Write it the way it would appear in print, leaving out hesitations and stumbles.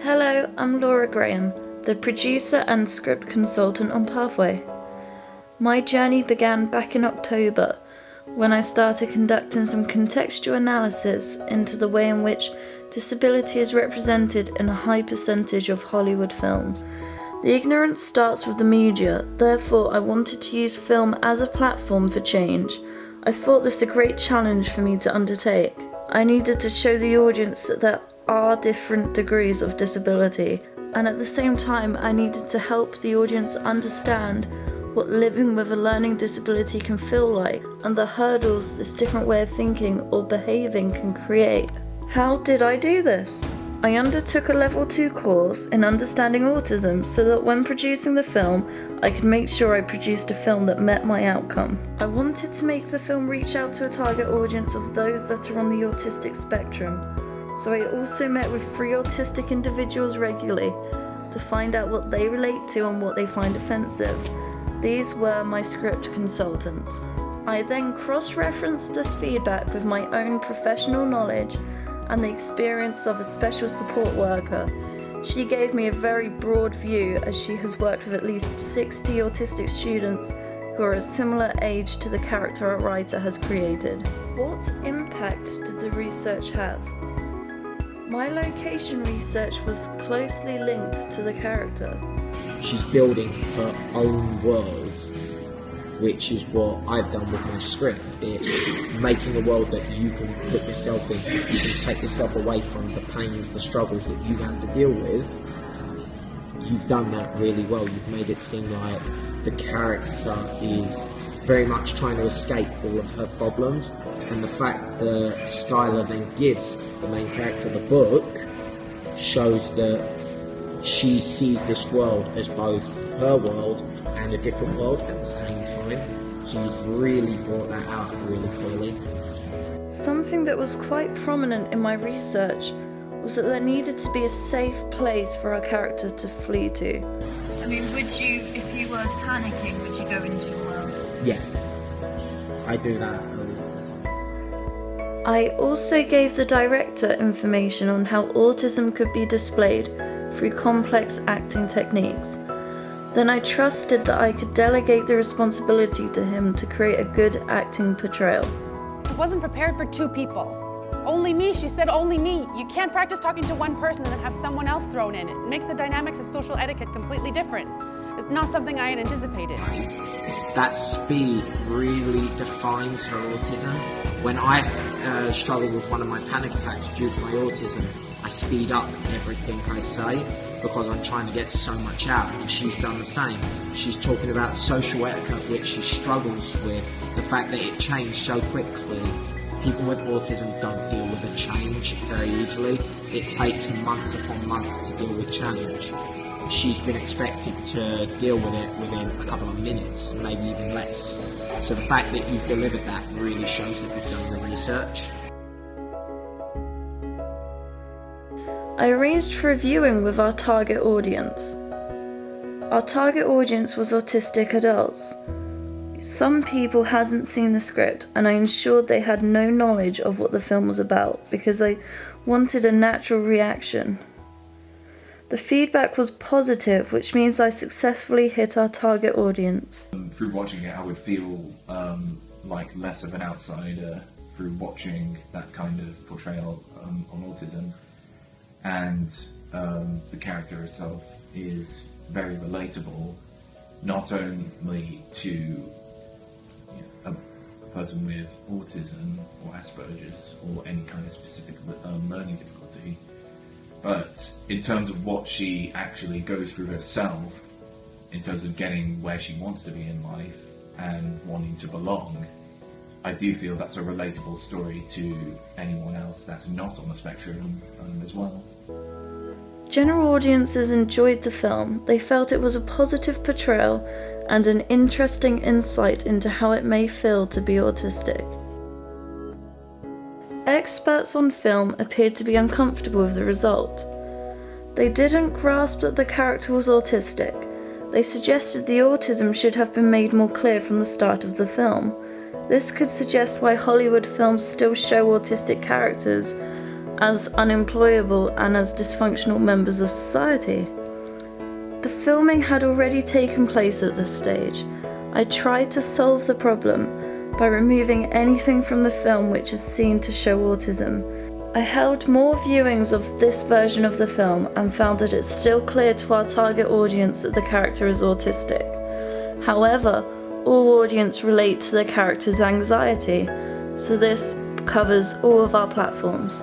Hello, I'm Laura Graham, the producer and script consultant on Pathway. My journey began back in October when I started conducting some contextual analysis into the way in which disability is represented in a high percentage of Hollywood films. The ignorance starts with the media, therefore I wanted to use film as a platform for change. I thought this a great challenge for me to undertake. I needed to show the audience that there are different degrees of disability, and at the same time I needed to help the audience understand what living with a learning disability can feel like and the hurdles this different way of thinking or behaving can create. How did I do this? I undertook a level 2 course in understanding autism so that when producing the film I could make sure I produced a film that met my outcome. I wanted to make the film reach out to a target audience of those that are on the autistic spectrum. So I also met with 3 autistic individuals regularly to find out what they relate to and what they find offensive. These were my script consultants. I then cross-referenced this feedback with my own professional knowledge and the experience of a special support worker. She gave me a very broad view as she has worked with at least 60 autistic students who are a similar age to the character a writer has created. What impact did the research have? My location research was closely linked to the character. She's building her own world, which is what I've done with my script. It's making a world that you can put yourself in. You can take yourself away from the pains, the struggles that you have to deal with. You've done that really well. You've made it seem like the character is very much trying to escape all of her problems, and the fact that Skylar then gives the main character the book shows that she sees this world as both her world and a different world at the same time. So you've really brought that out really clearly. Something that was quite prominent in my research was that there needed to be a safe place for our character to flee to. I mean, would you, if you were panicking, would you go into your world? Yeah, I do that a lot of the time. I also gave the director information on how autism could be displayed through complex acting techniques. Then I trusted that I could delegate the responsibility to him to create a good acting portrayal. I wasn't prepared for 2 people. Only me, she said, only me. You can't practice talking to one person and then have someone else thrown in. It makes the dynamics of social etiquette completely different. It's not something I had anticipated. That speed really defines her autism. When I struggle with one of my panic attacks due to my autism, I speed up everything I say because I'm trying to get so much out, and she's done the same. She's talking about social etiquette, which she struggles with, the fact that it changed so quickly. People with autism don't deal with a change very easily. It takes months upon months to deal with change. She's been expected to deal with it within a couple of minutes, maybe even less. So the fact that you've delivered that really shows that you've done the research. I arranged for a viewing with our target audience. Our target audience was autistic adults. Some people hadn't seen the script, and I ensured they had no knowledge of what the film was about because I wanted a natural reaction. The feedback was positive, which means I successfully hit our target audience. Through watching it, I would feel like less of an outsider through watching that kind of portrayal on autism. And the character herself is very relatable, not only to a person with autism or Asperger's or any kind of specific learning difficulty, but in terms of what she actually goes through herself, in terms of getting where she wants to be in life and wanting to belong, I do feel that's a relatable story to anyone else that's not on the spectrum as well. General audiences enjoyed the film. They felt it was a positive portrayal and an interesting insight into how it may feel to be autistic. Experts on film appeared to be uncomfortable with the result. They didn't grasp that the character was autistic. They suggested the autism should have been made more clear from the start of the film. This could suggest why Hollywood films still show autistic characters as unemployable and as dysfunctional members of society. The filming had already taken place at this stage. I tried to solve the problem by removing anything from the film which is seen to show autism. I held more viewings of this version of the film and found that it's still clear to our target audience that the character is autistic. However, all audience relate to the character's anxiety, so this covers all of our platforms.